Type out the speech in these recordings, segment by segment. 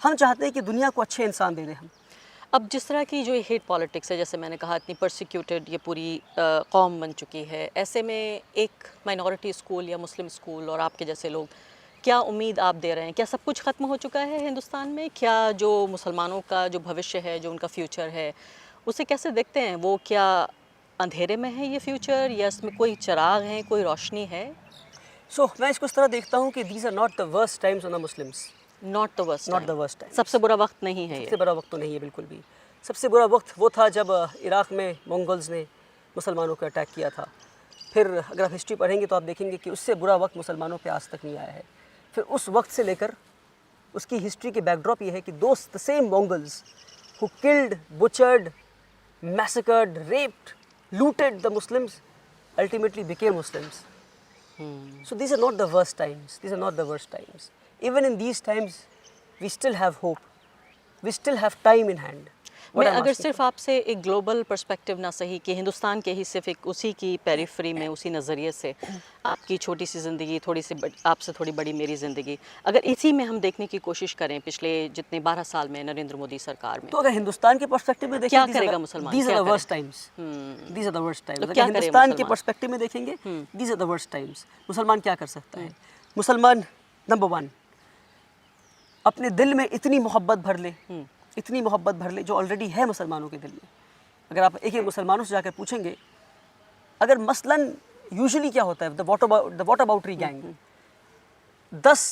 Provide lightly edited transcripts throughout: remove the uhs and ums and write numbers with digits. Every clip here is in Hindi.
हम चाहते हैं कि दुनिया को अच्छे इंसान दे दें हम। अब जिस तरह की जो हेट पॉलिटिक्स है, जैसे मैंने कहा, इतनी परसिक्यूटेड ये पूरी कौम बन चुकी है, ऐसे में एक माइनॉरिटी स्कूल या मुस्लिम स्कूल और आपके जैसे लोग, क्या उम्मीद आप दे रहे हैं? क्या सब कुछ ख़त्म हो चुका है हिंदुस्तान में? क्या जो मुसलमानों का जो भविष्य है, जो उनका फ्यूचर है, उसे कैसे देखते हैं? वो क्या अंधेरे में है ये फ्यूचर, या इसमें कोई चिराग है, कोई रोशनी है? मैं इसको इस तरह देखता हूँ कि these are not the worst times on the Muslims. Not the worst not the time, worst time. सबसे बुरा वक्त नहीं है सबसे ये। बुरा वक्त तो नहीं है बिल्कुल भी। सबसे बुरा वक्त वो था जब इराक़ में मंगोल्स ने मुसलमानों को अटैक किया था। फिर अगर आप हिस्ट्री पढ़ेंगे तो आप देखेंगे कि उससे बुरा वक्त मुसलमानों पे आज तक नहीं आया है। फिर उस वक्त से लेकर उसकी हिस्ट्री की बैकड्रॉप ये है कि those the same Mongols who killed, butchered, massacred, raped, looted the Muslims ultimately became Muslims. So these are not the worst times. These are not the worst times. Even in these times, we still have hope. We still have time in hand. What मैं I'm अगर asking सिर्फ for. आपसे एक ग्लोबल पर्सपेक्टिव ना सही कि हिंदुस्तान के ही सिर्फ एक उसी की पेरिफेरी में, उसी नज़रिए से आपकी छोटी सी ज़िंदगी, थोड़ी सी आपसे थोड़ी बड़ी मेरी ज़िंदगी, अगर इसी में हम देखने की कोशिश करें पिछले जितने 12 साल में नरेंद्र मोदी सरकार में, तो अगर हिंदुस्तान के पर्सपेक्टिव में देखें, क्या करेगा मुसलमान? these are क्या the worst करे? times. These are the worst times. तो अगर क्या करे हिंदुस्तान के मुसलमान? पर्सपेक्टिव में देखेंगे, these are the worst times. मुसलमान क्या कर सकता है? मुसलमान नंबर 1 अपने दिल में इतनी मोहब्बत भर ले, इतनी मोहब्बत भर ले जो ऑलरेडी है मुसलमानों के दिल में। अगर आप एक मुसलमानों से जाकर पूछेंगे, अगर मसलन यूजुअली क्या होता है, द वॉट अबाउटरी गैंग, 10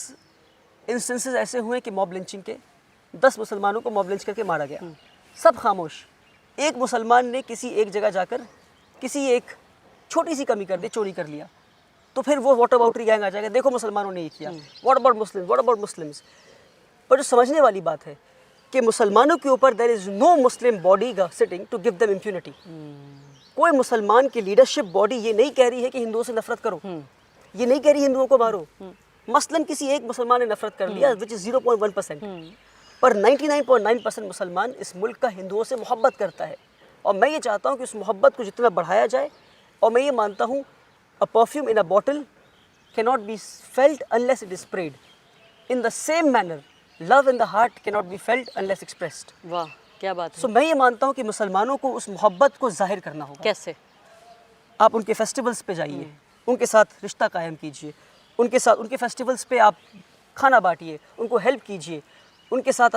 इंस्टेंसेस ऐसे हुए कि मॉब लिंचिंग के, 10 मुसलमानों को मॉब लिंच करके मारा गया, सब खामोश। एक मुसलमान ने किसी एक जगह जाकर किसी एक छोटी सी कमी कर दी, चोरी कर लिया, तो फिर वो वॉट अबाउटरी गैंग आ जाएगा, देखो मुसलमानों ने ये किया, what about Muslims, what about Muslims. पर जो समझने वाली बात है कि मुसलमानों के ऊपर there is no Muslim body sitting to give them impunity. कोई मुसलमान की लीडरशिप बॉडी ये नहीं कह रही है कि हिंदुओं से नफरत करो, ये नहीं कह रही हिंदुओं को मारो। मसलन किसी एक मुसलमान ने नफरत कर लिया, विच इज़ 0.1%, पर 99.9% मुसलमान इस मुल्क का हिंदुओं से मोहब्बत करता है। और मैं ये चाहता हूँ कि उस मोहब्बत को जितना बढ़ाया जाए, और मैं ये मानता हूँ अ perfume in a bottle cannot be felt unless it is sprayed. In the same manner, love in the heart cannot be felt unless expressed. वाह, क्या बात है। So मैं ये मानता हूँ कि मुसलमानों को उस मोहब्बत को जाहिर करना होगा। कैसे? आप उनके फेस्टिवल्स पे जाइए, उनके साथ रिश्ता कायम कीजिए, उनके साथ उनके फेस्टिवल्स पे आप खाना बांटिए, उनको हेल्प कीजिए, उनके साथ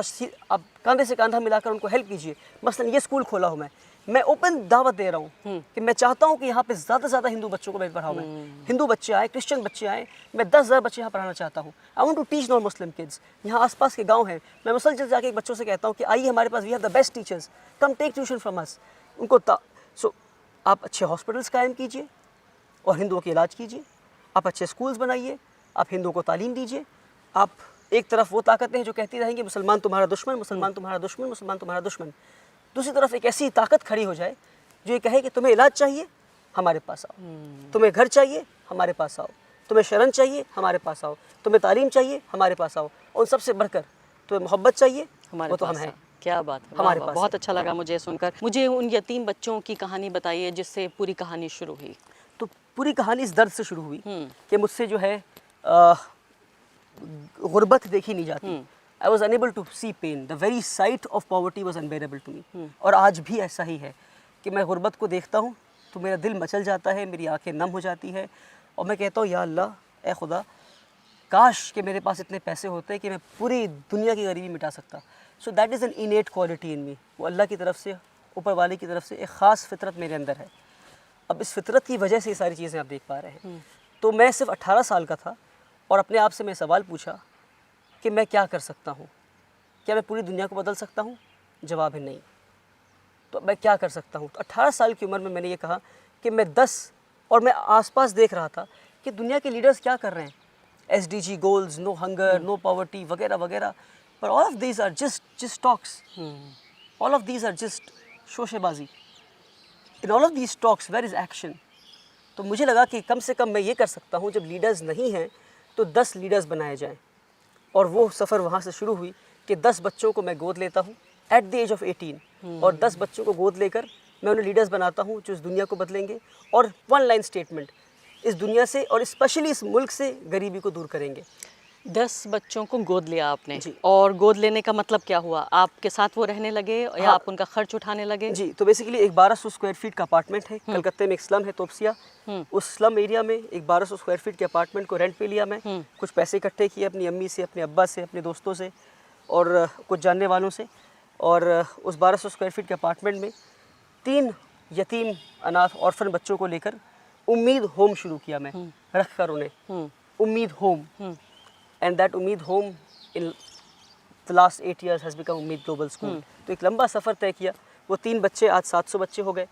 आप कंधे से कंधा मिलाकर उनको हेल्प कीजिए। मसलन ये स्कूल खोला हूँ मैं ओपन दावत दे रहा हूँ कि मैं चाहता हूँ कि यहाँ पे ज़्यादा से ज़्यादा हिंदू बच्चों को मैं पढ़ाऊँ। मैं हिंदू बच्चे आए, क्रिश्चियन बच्चे आए, मैं 10,000 बच्चे यहाँ पढ़ाना चाहता हूँ। I want to teach non Muslim kids. यहाँ आसपास के गांव हैं, मैं मुसलसल जाके एक बच्चों से कहता हूँ कि आइए हमारे पास, we have the best teachers, come take tuition from us. उनको आप अच्छे हॉस्पिटल्स कायम कीजिए और हिंदुओं के इलाज कीजिए, आप अच्छे स्कूल्स बनाइए, आप हिंदुओं को तालीम दीजिए। आप एक तरफ वो ताकतें हैं जो कहती रहेंगी मुसलमान तुम्हारा दुश्मन, मुसलमान तुम्हारा दुश्मन, मुसलमान तुम्हारा दुश्मन। दूसरी तरफ एक ऐसी ताकत खड़ी हो जाए जो ये कहे कि तुम्हें इलाज चाहिए, हमारे पास आओ, तुम्हें घर चाहिए, हमारे पास आओ, तुम्हें शरण चाहिए, हमारे पास आओ, तुम्हें तालीम चाहिए, हमारे पास आओ, और उन सबसे बढ़कर तुम्हें मोहब्बत चाहिए, हमारे वो तो हम पास हैं। क्या बात है, हमारे वाह, पास बहुत है। अच्छा लगा मुझे सुनकर। मुझे उन यतीम बच्चों की कहानी बताइए जिससे पूरी कहानी शुरू हुई। तो पूरी कहानी इस दर्द से शुरू हुई कि मुझसे जो है गुर्बत देखी नहीं जाती। I was unable to see pain. The very sight of poverty was unbearable to me. और आज भी ऐसा ही है कि मैं गुर्बत को देखता हूँ तो मेरा दिल मचल जाता है, मेरी आंखें नम हो जाती है, और मैं कहता हूँ या अल्लाह, ए खुदा, काश कि मेरे पास इतने पैसे होते कि मैं पूरी दुनिया की गरीबी मिटा सकता। So that is an innate quality in me. वो अल्लाह की तरफ से, ऊपर वाले की तरफ से एक ख़ास फितरत मेरे अंदर है। अब इस फितरत की वजह से ये सारी चीज़ें आप देख पा रहे हैं। तो मैं सिर्फ 18 साल का था और अपने आप से मैं सवाल पूछा कि मैं क्या कर सकता हूँ, क्या मैं पूरी दुनिया को बदल सकता हूँ? जवाब है नहीं। तो मैं क्या कर सकता हूँ? तो 18 साल की उम्र में मैंने ये कहा कि मैं 10, और मैं आसपास देख रहा था कि दुनिया के लीडर्स क्या कर रहे हैं, SDG goals, no hunger, no poverty वगैरह वगैरह, पर all of these are just talks, all of these are just शोशेबाजी। In all of these talks where is action? तो मुझे लगा कि कम से कम मैं ये कर सकता हूँ, जब लीडर्स नहीं हैं तो 10 लीडर्स बनाए जाएँ। और वो सफ़र वहाँ से शुरू हुई कि 10 बच्चों को मैं गोद लेता हूँ एट द एज ऑफ 18, और 10 बच्चों को गोद लेकर मैं उन्हें लीडर्स बनाता हूँ जो इस दुनिया को बदलेंगे, और वन लाइन स्टेटमेंट, इस दुनिया से और स्पेशली इस मुल्क से गरीबी को दूर करेंगे। 10 बच्चों को गोद लिया आपने जी। और गोद लेने का मतलब क्या हुआ? आपके साथ वो रहने लगे या हाँ। आप उनका खर्च उठाने लगे? जी, तो बेसिकली एक 1200 स्क्वायर फीट का अपार्टमेंट है, कलकत्ते में एक स्लम है तोपसिया। उस स्लम एरिया में एक 1200 स्क्वायर फीट के अपार्टमेंट को रेंट पे लिया मैं। कुछ पैसे इकट्ठे किए अपनी अम्मी से, अपने अब्बा से, अपने दोस्तों से और कुछ जानने वालों से, और उस 1200 स्क्वायर फीट के अपार्टमेंट में 3 यतीम अनाथ ऑर्फन बच्चों को लेकर उम्मीद होम शुरू किया मैं, रख कर उन्हें उम्मीद होम। एंड दैट उम्मीद home in the last 8 years has become उम्मीद ग्लोबल स्कूल। तो एक लंबा सफ़र तय किया। वो 3 बच्चे आज 700 बच्चे हो गए।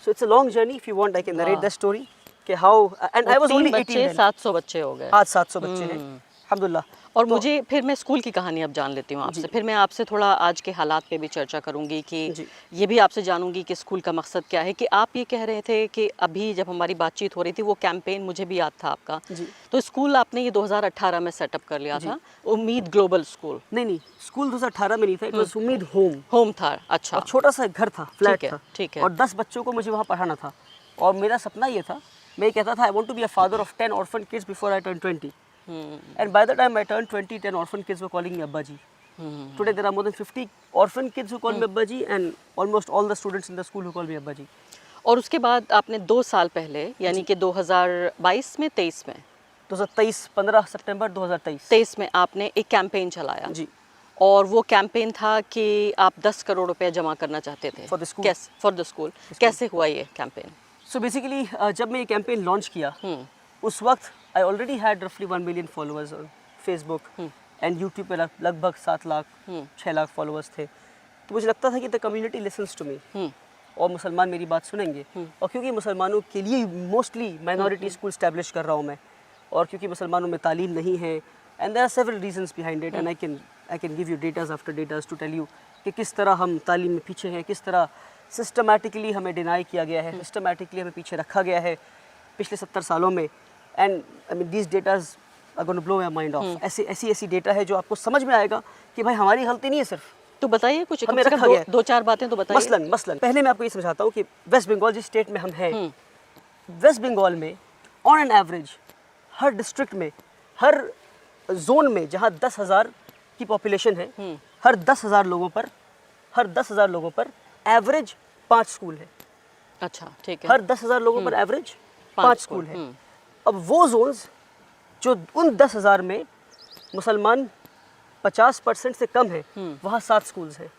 So it's a long journey. If you want I can narrate the story कि how and I was only 18 बच्चे then। 700 बच्चे हो गए। आज 700 बच्चे हैं अल्हम्दुलिल्लाह। और मुझे फिर मैं स्कूल की कहानी अब जान लेती हूँ आपसे। फिर मैं आपसे थोड़ा आज के हालात पे भी चर्चा करूँगी कि जी। ये भी आपसे जानूंगी कि स्कूल का मकसद क्या है। कि आप ये कह रहे थे कि अभी जब हमारी बातचीत हो रही थी वो कैंपेन मुझे भी याद था आपका। जी। तो स्कूल आपने ये 2018 में सेटअप कर लिया था, उम्मीद ग्लोबल स्कूल। नहीं, स्कूल 2018 में नहीं था, इट वाज उम्मीद होम। होम था, अच्छा। और छोटा सा एक घर था, फ्लैट ठीक है, था। ठीक है। और 10 बच्चों को मुझे वहाँ पढ़ाना था। और मेरा सपना ये था, मैं ये कहता था I want to be a father of 10 orphan kids before I turn 20। And by the time I turned 20, 10 orphan kids were calling me Abba ji. Today there are more than 50 orphan kids who call me Abba ji and almost all the students in the school who call me Abba ji. और उसके बाद आपने 2 साल पहले यानी कि 2022 में 23 में 2023 15 सितंबर 2023 23 में आपने एक कैंपेन चलाया। जी। और वो कैंपेन था कि आप 10 करोड़ रुपए जमा करना चाहते थे For the school. कैसे फॉर द स्कूल। कैसे हुआ ये कैंपेन? So basically जब मैं ये कैंपेन लॉन्च किया उस वक्त I already had roughly 1 million followers on Facebook and YouTube पे लगभग 7 लाख 6 लाख फॉलोअर्स थे। तो मुझे लगता था कि the community listens to me और मुसलमान मेरी बात सुनेंगे। और क्योंकि मुसलमानों के लिए मोस्टली माइनॉरिटी स्कूल स्टैब्लिश कर रहा हूँ मैं, और क्योंकि मुसलमानों में तालीम नहीं है and there are several reasons behind it and I can give you datas after datas to tell you कि किस तरह हम तालीम में पीछे हैं, किस तरह सिस्टमैटिकली हमें डिनाई किया गया है, सिस्टमैटिकली हमें पीछे रखा गया है पिछले 70 सालों में। And I mean these datas are gonna blow my mind off. ऐसी डेटा है जो आपको समझ में आएगा कि भाई हमारी गलती नहीं है सिर्फ। तो बताइए कुछ, हमें कम से रखा कम गया है। दो चार बातें तो बताइए। मसलन पहले मैं आपको ये समझाता हूँ कि वेस्ट बंगाल जिस स्टेट में हम हैं, वेस्ट बंगाल में on an average her district में, हर जोन में जहाँ 10,000 की पॉपुलेशन है, हर 10,000 लोगों पर एवरेज 5 स्कूल है। अच्छा, ठीक है। हर 10,000 लोगों पर एवरेज 5 स्कूल है। अब वो जोन्स जो उन 10,000 में मुसलमान 50% से कम है, वहाँ 7 स्कूल्स हैं।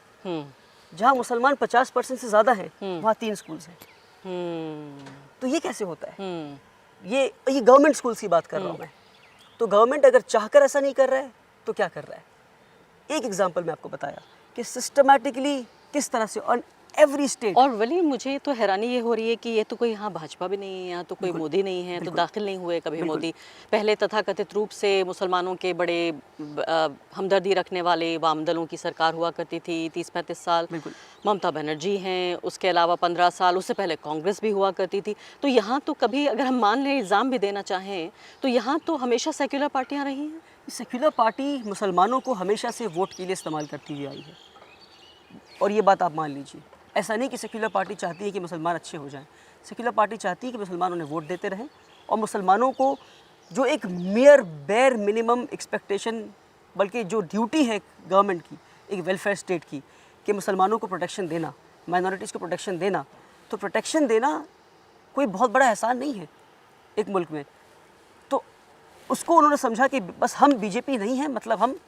जहाँ मुसलमान 50% से ज़्यादा हैं, वहाँ 3 स्कूल्स हैं। तो ये कैसे होता है? ये गवर्नमेंट स्कूल्स की बात कर रहा हूँ मैं। तो गवर्नमेंट अगर चाहकर ऐसा नहीं कर रहा है तो क्या कर रहा है? एक एग्जांपल मैं आपको बताया कि सिस्टमैटिकली किस तरह से ऑन एवरी स्टेट। और वली मुझे तो हैरानी ये हो रही है कि ये तो कोई यहाँ भाजपा भी नहीं है, यहाँ तो कोई मोदी नहीं है, तो दाखिल नहीं हुए कभी मोदी। पहले तथाकथित रूप से मुसलमानों के बड़े हमदर्दी रखने वाले वाम दलों की सरकार हुआ करती थी 30-35 साल। ममता बनर्जी हैं, उसके अलावा 15 साल, उससे पहले कांग्रेस भी हुआ करती थी। तो यहाँ तो कभी अगर हम मान लें इल्ज़ाम भी देना चाहें तो यहाँ तो हमेशा सेक्युलर पार्टियाँ रही हैं। सेक्युलर पार्टी मुसलमानों को हमेशा से वोट के लिए इस्तेमाल करती हुई आई है, और ये बात आप मान लीजिए। ऐसा नहीं कि सेक्युलर पार्टी चाहती है कि मुसलमान अच्छे हो जाएं। सेक्युलर पार्टी चाहती है कि मुसलमान उन्हें वोट देते रहें और मुसलमानों को जो एक मेयर बेयर मिनिमम एक्सपेक्टेशन, बल्कि जो ड्यूटी है गवर्नमेंट की, एक वेलफेयर स्टेट की, कि मुसलमानों को प्रोटेक्शन देना, माइनॉरिटीज़ को प्रोटेक्शन देना। तो प्रोटेक्शन देना कोई बहुत बड़ा एहसान नहीं है एक मुल्क में। तो उसको उन्होंने समझा कि बस हम बीजेपी नहीं हैं, मतलब हम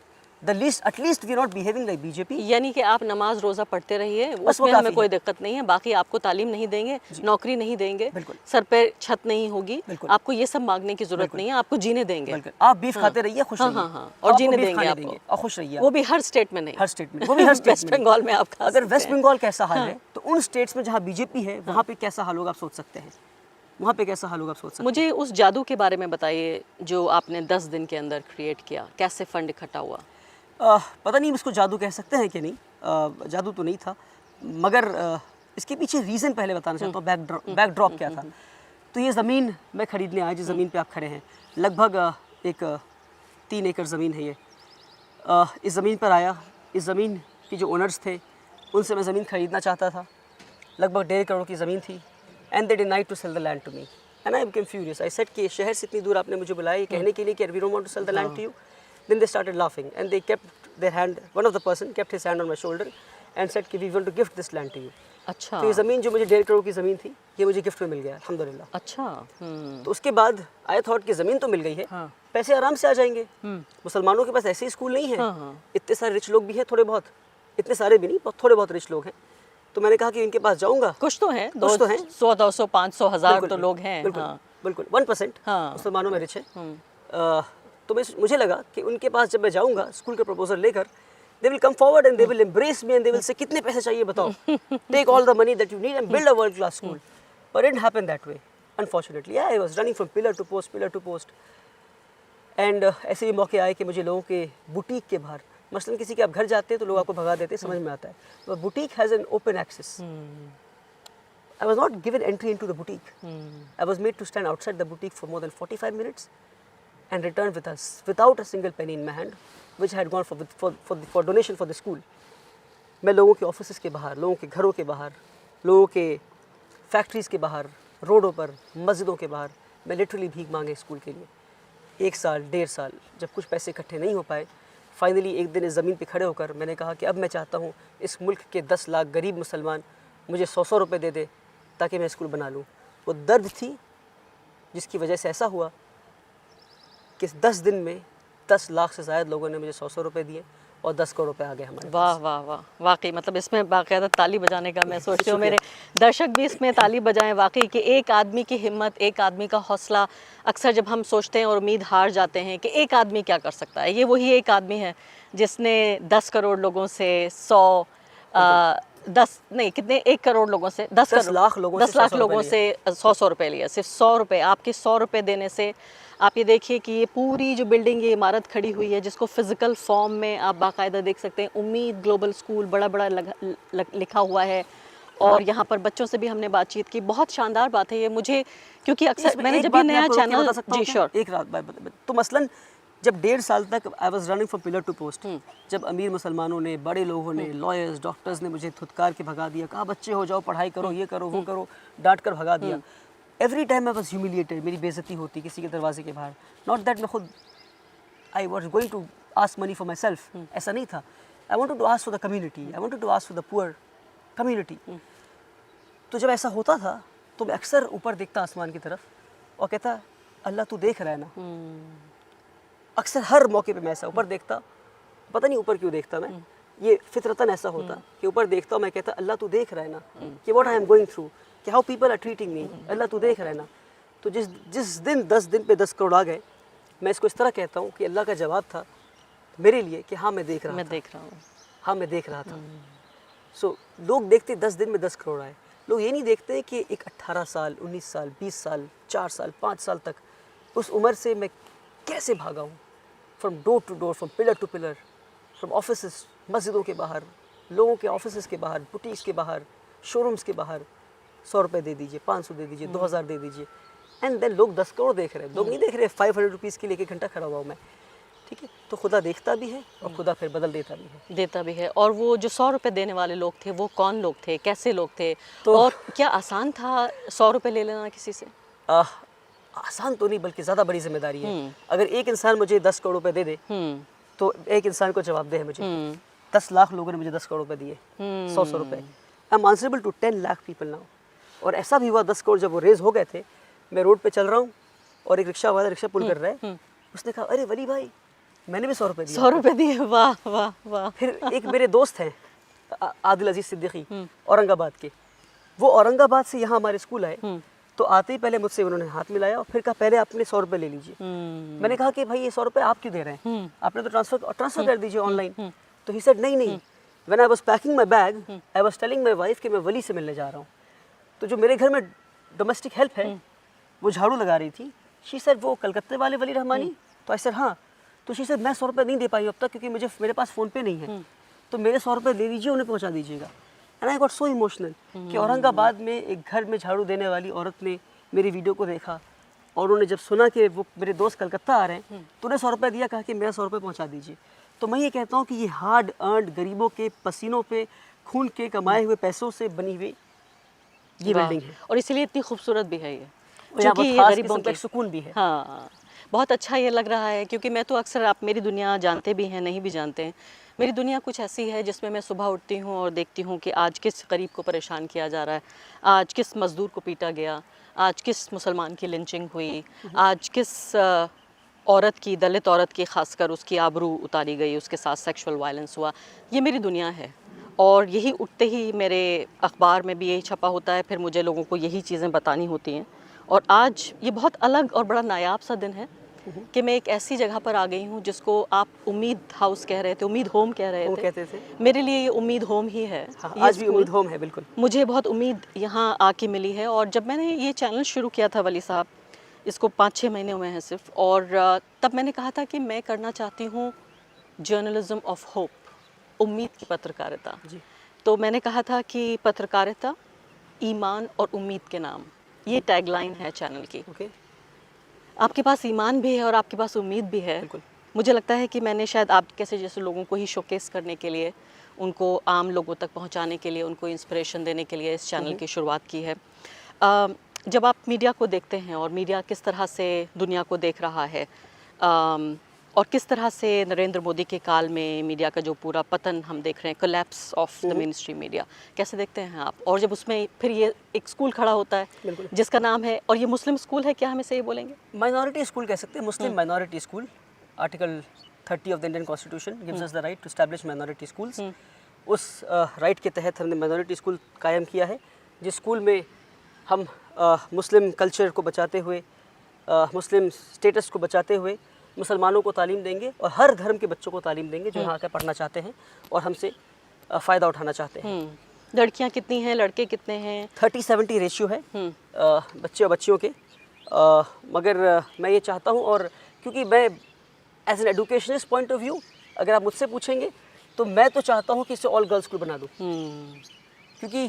at least we not behaving like BJP. यानी कि आप नमाज रोज़ा पढ़ते रहिए, बस उसमें हमें कोई दिक्कत नहीं है। बाकी आपको तालीम नहीं देंगे, नौकरी नहीं देंगे, सर पे छत नहीं होगी, आपको ये सब मांगने की जरूरत नहीं है, आपको जीने देंगे। आप बीफ खाते रहिए, खुश रहिए। और जीने देंगे आपको, और खुश रहिए। वो भी हर स्टेट में नहीं, हर स्टेट में, वो भी हर स्टेट वेस्ट बंगाल में आप खा अगर वेस्ट बंगाल कैसा हाल है तो उन स्टेट्स में जहाँ बीजेपी है वहाँ पे कैसा हाल होगा आप सोच सकते हैं। वहाँ पे कैसा हाल होगा आप सोच सकते हैं। मुझे उस जादू के बारे में बताइए जो आपने 10 दिन के अंदर क्रिएट किया। कैसे फंड इकट्ठा हुआ? पता नहीं इसको जादू कह सकते हैं कि नहीं, जादू तो नहीं था, मगर इसके पीछे रीज़न पहले बताना चाहता हूँ। बैकड्रॉप क्या था। तो ये ज़मीन मैं ख़रीदने आया, जिस ज़मीन पे आप खड़े हैं, लगभग एक 3 एकड़ ज़मीन है ये। इस ज़मीन पर आया, इस ज़मीन की जो ओनर्स थे उनसे मैं ज़मीन ख़रीदना चाहता था। लगभग 1.5 करोड़ की ज़मीन थी and they denied to sell the land to me and I became furious. I said कि शहर से इतनी दूर आपने मुझे बुलाया ये कहने के लिए कि we don't want to sell the land to you, Then they started laughing and they kept their hand, one of the person kept his hand on my shoulder and said कि we want to gift this land to you. अच्छा तो ये ज़मीन जो मुझे 1.5 करोड़ की ज़मीन थी, ये मुझे गिफ्ट में मिल गया अल्हम्दुलिल्लाह। अच्छा तो उसके बाद आई थॉट कि ज़मीन तो मिल गई है, हाँ। पैसे आराम से आ जाएंगे। मुसलमानों के पास ऐसे ही स्कूल नहीं है, हाँ। इतने सारे रिच लोग भी हैं, थोड़े बहुत, इतने सारे भी नहीं, बहुत थोड़े बहुत रिच लोग हैं। तो मैंने कहा कि इनके पास जाऊँगा, कुछ तो हैं, कुछ तो हैं। 100, 200, 500, 1000 बिल्कुल, तो लोग हैं। बिल्कुल, हाँ। बिल्कुल 1% हाँ। मुसलमानों में रिच है। तो मुझे लगा कि उनके पास जब मैं जाऊँगा स्कूल का प्रपोजल लेकर, they will come forward and they will embrace me and they will say कितने पैसे चाहिए बताओ, take all the money that you need and build a world class school. But it didn't happen that way, unfortunately. Yeah, I was running from pillar to post. And ऐसे भी मौके आए कि मुझे लोगों के बुटीक के बाहर, मसलन किसी के आप घर जाते हैं तो लोग आपको भगा देते हैं, समझ में आता है। But boutique has an open access. I was not given entry into the boutique. I was made to stand outside the boutique for more than 45 minutes and return with us without a single penny in my hand, which I had gone for donation for the school. मैं लोगों के ऑफिसेस के बाहर, लोगों के घरों के बाहर, लोगों के फैक्ट्रीज़ के बाहर, रोडों पर, मस्जिदों के बाहर मैं लिटरली भीख मांगे स्कूल के लिए। 1 साल, 1.5 साल, जब कुछ पैसे इकट्ठे नहीं हो पाए, फाइनली एक दिन इस ज़मीन पे खड़े होकर मैंने कहा कि अब मैं चाहता हूँ इस मुल्क के 10 लाख गरीब मुसलमान मुझे 100 रुपये दे दे ताकि मैं स्कूल बना लूँ। वो दर्द थी जिसकी वजह से ऐसा हुआ कि 10 दिन में 10 लाख से ज़्यादा लोगों ने मुझे 100 रुपये दिए और 10 करोड़ रुपये आ गए हमारे वाह वाह वाह, वाकई मतलब इसमें बाकायदा ताली बजाने का मैं सोचती हूँ, मेरे दर्शक भी इसमें ताली बजाएं वाकई कि एक आदमी की हिम्मत, एक आदमी का हौसला। अक्सर जब हम सोचते हैं और उम्मीद हार जाते हैं कि एक आदमी क्या कर सकता है, ये वही एक आदमी है जिसने 10 करोड़ लोगों से 10 नहीं कितने 1 करोड़ लोगों से 10 लाख लोगों 10 लाख लोगों से 100 रुपये लिया। सिर्फ 100 रुपये, आपके 100 रुपये देने से आप ये देखिए कि ये पूरी जो बिल्डिंग, ये इमारत खड़ी हुई है जिसको फिज़िकल फॉर्म में आप बाकायदा देख सकते हैं, उम्मीद ग्लोबल स्कूल बड़ा बड़ा लिखा हुआ है। और यहाँ पर बच्चों से भी हमने बातचीत की, बहुत शानदार बात है ये मुझे, क्योंकि अक्सर मैंने जब ये नया चैनल जी श्योर एक रात तो मसलन जब 1.5 साल तक I was running from pillar to post, जब अमीर मुसलमानों ने, बड़े लोगों ने, लॉयर्स, डॉक्टर्स ने मुझे धुतकार के भगा दिया, कहा बच्चे हो जाओ, पढ़ाई करो, ये करो, वो करो, डांट कर भगा दिया। Every time I was humiliated, मेरी बेइज्जती होती किसी के दरवाजे के बाहर। नॉट दैट मैं खुद I was going to ask money for myself, ऐसा नहीं था। I wanted to ask for the community, I wanted to ask for the poor community. तो जब ऐसा होता था तो मैं अक्सर ऊपर देखता आसमान की तरफ और कहता अल्लाह तू देख रहा है ना। अक्सर हर मौके पे मैं ऐसा ऊपर देखता, पता नहीं ऊपर क्यों देखता मैं, ये फितरतन ऐसा होता कि ऊपर देखता मैं कहता अल्लाह तू देख रहा है ना कि what I am going through, कि how people are treating me, Allah तू देख रहा है ना। तो जिस दिन 10 दिन पे 10 करोड़ आ गए, मैं इसको इस तरह कहता हूँ कि अल्लाह का जवाब था मेरे लिए कि हाँ मैं देख रहा हूँ, हाँ मैं देख रहा था। सो लोग देखते 10 दिन में 10 करोड़ आए, लोग ये नहीं देखते कि एक 18 साल, 19 साल, 20 साल, 4 साल, 5 साल तक उस उम्र से मैं कैसे भागा हूँ, from door to door, from pillar to pillar, from office, मस्जिदों के बाहर, लोगों के ऑफिस के बाहर, बुटीक्स के बाहर, शोरूम्स के बाहर, 100 रुपये दे दीजिए, 500 दे दीजिए, 2000 दे दीजिए, एंड देन लोग 10 करोड़ देख रहे हैं। लोग नहीं देख रहे 500 रुपीज़ के लिए 1 घंटा खड़ा हुआ हूँ मैं, ठीक है। तो खुदा देखता भी है और खुदा फिर बदल देता भी है। और वो जो 100 रुपये देने वाले लोग थे वो कौन लोग थे, कैसे लोग थे, तो और क्या आसान था 100 रुपये ले लेना किसी से? आसान तो नहीं बल्कि ज़्यादा बड़ी जिम्मेदारी है। अगर एक इंसान मुझे 10 करोड़ रुपए दे दे तो एक इंसान को जवाबदेह है मुझे। 10 लाख लोगों ने मुझे 10 करोड़ रुपए दिए, 100 रुपए। I am answerable to 10 lakh people now. और ऐसा भी हुआ 10 करोड़ जब वो रेज हो गए थे, मैं रोड पे चल रहा हूँ और एक रिक्शा वाला रिक्शा पुल कर रहा है, उसने कहा अरे वली भाई मैंने भी 100 रुपये दिए। 100 रुपये दिए, वाह वाह वाह। फिर एक मेरे दोस्त हैं आदिल अजीज सिद्दीकी, औरंगाबाद के, वो औरंगाबाद से यहाँ हमारे स्कूल आए, तो आते ही पहले मुझसे उन्होंने हाथ मिलाया और फिर कहा पहले अपने 100 रुपये ले लीजिए। मैंने कहा कि भाई ये 100 रुपये आप क्यों दे रहे हैं, आपने तो ट्रांसफर कर दीजिए ऑनलाइन। तो ही सेड नहीं। When I was packing my bag I was telling my wife कि मैं वली से मिलने जा रहा हूँ। तो जो मेरे घर में डोमेस्टिक हेल्प है वो झाड़ू लगा रही थी, शी सेड वो कलकत्ते वाले वली रहमानी, तो आई सेड हाँ। तो शी सेड मैं 100 रुपये नहीं दे पाई अब तक क्योंकि मेरे पास फ़ोन पे नहीं है, तो मेरे 100 रुपये ले लीजिए, उन्हें पहुँचा दीजिएगा। And I got so emotional कि औरंगाबाद में एक घर में झाड़ू देने वाली औरत ने मेरी वीडियो को देखा और उन्होंने जब सुना कि वो मेरे दोस्त कलकत्ता आ रहे हैं तो उन्हें 100 रुपये दिया, कहा कि मेरा 100 रुपये पहुँचा दीजिए। तो मैं ये कहता हूँ कि ये हार्ड अर्नड गरीबों के पसीनों पे खून के कमाए हुए पैसों से बनी हुई ये बिल्डिंग है और इसीलिए इतनी खूबसूरत भी है ये, क्योंकि ये गरीबों का सुकून भी है। हाँ, बहुत अच्छा ये लग रहा है, क्योंकि मैं तो अक्सर, आप मेरी दुनिया जानते भी हैं नहीं भी जानते हैं, मेरी दुनिया कुछ ऐसी है जिसमें मैं सुबह उठती हूँ और देखती हूँ कि आज किस गरीब को परेशान किया जा रहा है, आज किस मज़दूर को पीटा गया, आज किस मुसलमान की लिंचिंग हुई, आज किस औरत की, दलित औरत की ख़ासकर उसकी आबरू उतारी गई, उसके साथ सेक्सुअल वायलेंस हुआ। ये मेरी दुनिया है और यही उठते ही मेरे अखबार में भी यही छपा होता है, फिर मुझे लोगों को यही चीज़ें बतानी होती हैं। और आज ये बहुत अलग और बड़ा नायाब सा दिन है कि मैं एक ऐसी जगह पर आ गई हूँ जिसको आप उम्मीद हाउस कह रहे थे, उम्मीद होम कह रहे वो थे। कहते थे। मेरे लिए ये उम्मीद होम ही है। हाँ, ये आज भी स्कूल उम्मीद होम है, बिल्कुल। मुझे बहुत उम्मीद यहाँ आके मिली है। और जब मैंने ये चैनल शुरू किया था वली साहब, इसको 5-6 महीने हुए हैं सिर्फ, और तब मैंने कहा था कि मैं करना चाहती हूँ जर्नलिज्म ऑफ होप, उम्मीद की पत्रकारिता। जी। तो मैंने कहा था कि पत्रकारिता, ईमान और उम्मीद के नाम, ये टैगलाइन है चैनल की। ओके। आपके पास ईमान भी है और आपके पास उम्मीद भी है। बिल्कुल। मुझे लगता है कि मैंने शायद आप कैसे जैसे लोगों को ही शोकेस करने के लिए, उनको आम लोगों तक पहुंचाने के लिए, उनको इंस्पिरेशन देने के लिए इस चैनल की शुरुआत की है। जब आप मीडिया को देखते हैं और मीडिया किस तरह से दुनिया को देख रहा है, और किस तरह से नरेंद्र मोदी के काल में मीडिया का जो पूरा पतन हम देख रहे हैं, collapse of the main stream media, कैसे देखते हैं आप? और जब उसमें फिर ये एक स्कूल खड़ा होता है बिल्कुल। जिसका नाम है, और ये मुस्लिम स्कूल है, क्या हम इसे ये बोलेंगे? माइनॉरिटी स्कूल कह सकते हैं, Muslim minority school. Article 30 of the Indian constitution gives us the right to establish minority schools. उस राइट के तहत हमने माइनॉरिटी स्कूल कायम किया है, जिस स्कूल में हम मुस्लिम कल्चर को बचाते हुए, मुस्लिम स्टेटस को बचाते हुए मुसलमानों को तालीम देंगे और हर धर्म के बच्चों को तालीम देंगे जो यहाँ आकर पढ़ना चाहते हैं और हमसे फ़ायदा उठाना चाहते हैं। लड़कियाँ कितनी हैं, लड़के कितने हैं? 30-70 रेशियो है बच्चे और बच्चियों के। मगर मैं ये चाहता हूँ, और क्योंकि मैं as an educationist point of view अगर आप मुझसे पूछेंगे तो मैं तो चाहता हूँ कि इसे ऑल गर्ल्स स्कूल बना दूँ, क्योंकि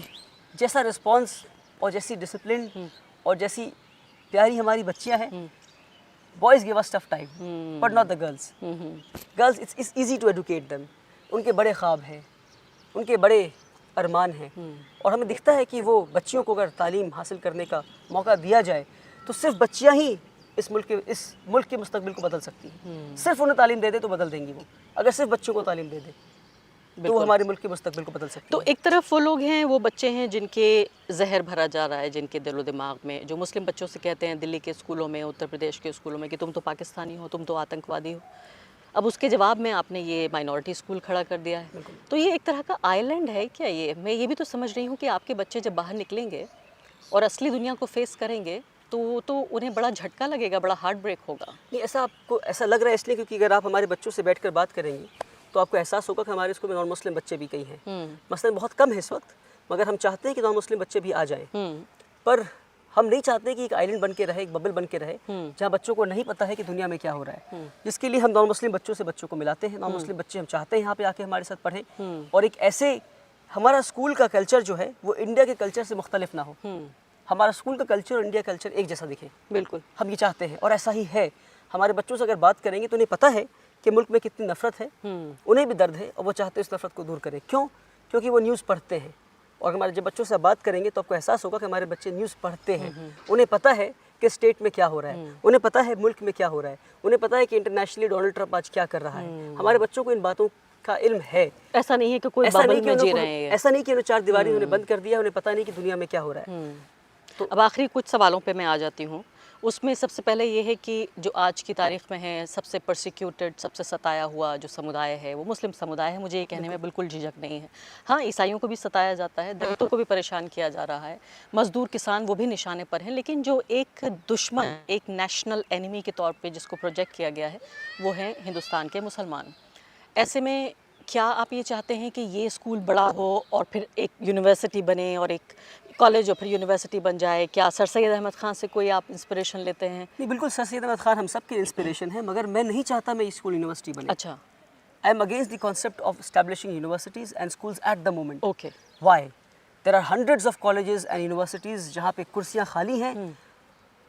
जैसा रिस्पॉन्स और जैसी डिसिप्लिन और जैसी प्यारी हमारी बच्चियाँ हैं, boys give us tough time but not the girls. Girls it's easy to educate them. उनके बड़े ख्वाब हैं, उनके बड़े अरमान हैं, और हमें दिखता है कि वो बच्चियों को अगर तालीम हासिल करने का मौका दिया जाए तो सिर्फ बच्चियाँ ही इस मुल्क के मुस्तकबिल को बदल सकती हैं। सिर्फ उन्हें तालीम दे दे तो बदल देंगी वो। अगर सिर्फ बच्चों को तालीम दे दे तो वो हमारे मुल्क के मुस्तकबिल को बदल सकती तो है। एक तरफ वो लोग हैं, वो बच्चे हैं जिनके जहर भरा जा रहा है, जिनके दिलो दिमाग में, जो मुस्लिम बच्चों से कहते हैं दिल्ली के स्कूलों में, उत्तर प्रदेश के स्कूलों में कि तुम तो पाकिस्तानी हो, तुम तो आतंकवादी हो। अब उसके जवाब में आपने ये माइनॉरिटी स्कूल खड़ा कर दिया है। तो ये एक तरह का आइलैंड है क्या? ये मैं ये भी तो समझ रही हूँ कि आपके बच्चे जब बाहर निकलेंगे और असली दुनिया को फेस करेंगे तो उन्हें बड़ा झटका लगेगा, बड़ा हार्ट ब्रेक होगा। नहीं, ऐसा आपको ऐसा लग रहा है इसलिए क्योंकि अगर आप हमारे बच्चों से बैठकर बात करेंगे तो आपको एहसास होगा कि हमारे स्कूल में नॉन मुस्लिम बच्चे भी कई हैं। मसलन बहुत कम है इस वक्त, मगर हम चाहते हैं कि नॉन मुस्लिम बच्चे भी आ जाएं। पर हम नहीं चाहते कि एक आइलैंड बन के रहे, एक बबल बन के रहे जहाँ बच्चों को नहीं पता है कि दुनिया में क्या हो रहा है। जिसके लिए हम नॉन मुस्लिम बच्चों से बच्चों को मिलाते हैं। नॉन मुस्लिम बच्चे हम चाहते हैं यहाँ पे आके हमारे साथ पढ़ें, और एक ऐसे हमारा स्कूल का कल्चर जो है वो इंडिया के कल्चर से मुख्तलिफ ना हो। हमारा स्कूल का कल्चर और इंडिया कल्चर एक जैसा दिखे। बिल्कुल, हम ये चाहते हैं और ऐसा ही है। हमारे बच्चों से अगर बात करेंगे तो उन्हें पता है कि मुल्क में कितनी नफ़रत है, उन्हें भी दर्द है और वो चाहते हैं इस नफ़रत को दूर करें। क्यों? क्योंकि वो न्यूज़ पढ़ते हैं, और हमारे जब बच्चों से बात करेंगे तो आपको एहसास होगा कि हमारे बच्चे न्यूज़ पढ़ते हैं। उन्हें पता है कि स्टेट में क्या हो रहा है, उन्हें पता है मुल्क में क्या हो रहा है, उन्हें पता है कि इंटरनेशनली डोनाल्ड ट्रंप आज क्या कर रहा है। हमारे बच्चों को इन बातों का इल्म है। ऐसा नहीं है कि कोई बबल में जी रहे हैं। ऐसा नहीं कि उन्हें चार दीवारी उन्हें बंद कर दिया, उन्हें पता नहीं कि दुनिया में क्या हो रहा है। तो अब आखिरी कुछ सवालों पे मैं आ जाती हूँ। उसमें सबसे पहले ये है कि जो आज की तारीख में है, सबसे परसिक्यूटेड, सबसे सताया हुआ जो समुदाय है वो मुस्लिम समुदाय है। मुझे ये कहने में बिल्कुल झिझक नहीं है। हाँ, ईसाइयों को भी सताया जाता है, दलितों को भी परेशान किया जा रहा है, मजदूर किसान वो भी निशाने पर हैं, लेकिन जो एक दुश्मन, एक नेशनल एनिमी के तौर पे जिसको प्रोजेक्ट किया गया है वो है हिंदुस्तान के मुसलमान। ऐसे में क्या आप ये चाहते हैं कि ये स्कूल बड़ा हो और फिर एक यूनिवर्सिटी बने और एक कॉलेज और फिर यूनिवर्सिटी बन जाए? क्या सर सैयद अहमद ख़ान से कोई आप इंस्पिरेशन लेते हैं? नहीं, बिल्कुल सर सैयद अहमद ख़ान हम सब के इंस्पिरेशन है, मगर मैं नहीं चाहता मैं स्कूल यूनिवर्सिटी बने। अच्छा। I am against the concept of establishing universities and schools at the moment. Okay. Why? There are hundreds of colleges and universities जहाँ पे कुर्सियाँ खाली हैं,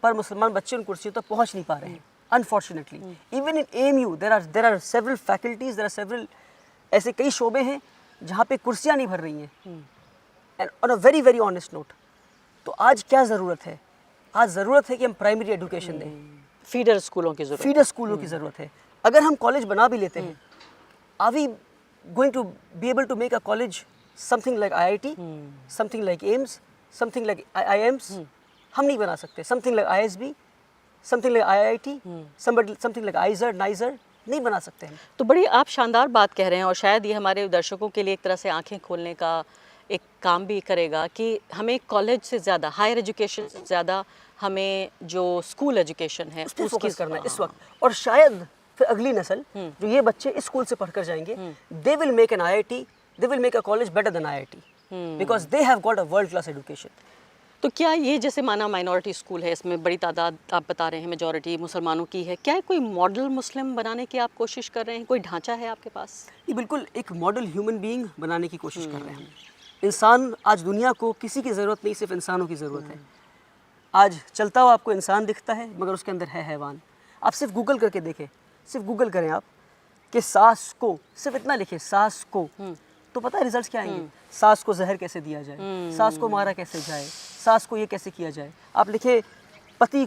पर मुसलमान बच्चे उन कुर्सियों तक पहुँच नहीं पा रहे हैं। Unfortunately even in AMU there are several faculties, there are several ऐसे कई शोबे हैं जहाँ पे कुर्सियाँ नहीं भर रही हैं। And on a very very honest note, तो आज क्या ज़रूरत है? आज ज़रूरत है कि हम प्राइमरी एजुकेशन दें, फीडर स्कूलों की ज़रूरत फीडर स्कूलों की ज़रूरत है। अगर हम कॉलेज बना भी लेते हैं, are we going to be able to make a college something like IIT, something like AIIMS, something like IIMs? हम नहीं बना सकते। Something like ISB, something like IIT, something like IISER, NISER, नहीं बना सकते हैं। तो बड़ी आप शानदार बात कह रहे हैं, और शायद ये हमारे दर्शकों के लिए एक तरह से आंखें खोलने का एक काम भी करेगा कि हमें कॉलेज से ज़्यादा, हायर एजुकेशन से ज़्यादा हमें जो स्कूल एजुकेशन है उस पर फोकस करना है इस वक्त। और शायद फिर अगली नस्ल जो ये बच्चे इस स्कूल से पढ़कर जाएंगे, they will make an IIT, they will make a college better than IIT, because they have got a world class education. तो क्या ये जैसे माना माइनॉरिटी स्कूल है, इसमें बड़ी तादाद आप बता रहे हैं मेजॉरिटी मुसलमानों की है, क्या कोई मॉडल मुस्लिम बनाने की आप कोशिश कर रहे हैं? कोई ढांचा है आपके पास? ये बिल्कुल एक मॉडल ह्यूमन बीइंग बनाने की कोशिश कर रहे हैं हम। इंसान, आज दुनिया को किसी की ज़रूरत नहीं, सिर्फ इंसानों की ज़रूरत है। आज चलता हुआ आपको इंसान दिखता है, मगर उसके अंदर है हैवान। आप सिर्फ गूगल करके देखें, सिर्फ गूगल करें आप कि सास को, सिर्फ इतना लिखें सास को, तो पता है रिजल्ट्स क्या आएंगे? सास को जहर कैसे दिया जाए, सास को मारा कैसे जाए, सास को ये कैसे किया जाए। आप लिखे पति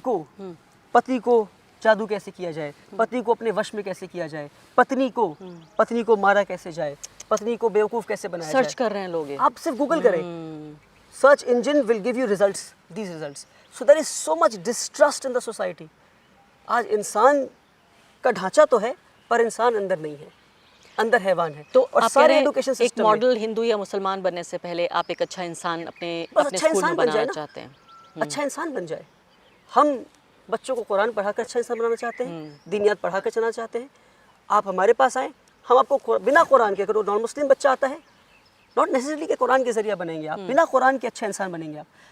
को जादू कैसे किया जाए, पति को अपने वश में कैसे किया जाए, पत्नी को मारा कैसे जाए, पत्नी को बेवकूफ़ कैसे बनाया जाए। सर्च कर रहे हैं लोग ये। आप सिर्फ गूगल करें, search engine will give you results, these results. So there is so much distrust in the society. आज इंसान का ढांचा तो है, पर इंसान अंदर नहीं है, अंदर हैवान है। तो और आप कह सारे रहे हैं एजुकेशन एक सिस्टम मॉडल हिंदू या मुसलमान बनने से पहले आप एक अच्छा इंसान अपने बस अपने अच्छा स्कूल में इंसान बन बनाना जाए ना, चाहते हैं। अच्छा इंसान बन जाए। हम बच्चों को कुरान पढ़ाकर अच्छा इंसान बनाना चाहते हैं, दीनियात पढ़ाकर चलना चाहते हैं। आप हमारे पास आएँ, हम आपको बिना कुरान के, अगर नॉन मुस्लिम बच्चा आता है, नॉट नेसेसरली कि कुरान के ज़रिए बनेंगे आप, बिना कुरान के अच्छा इंसान बनेंगे आप।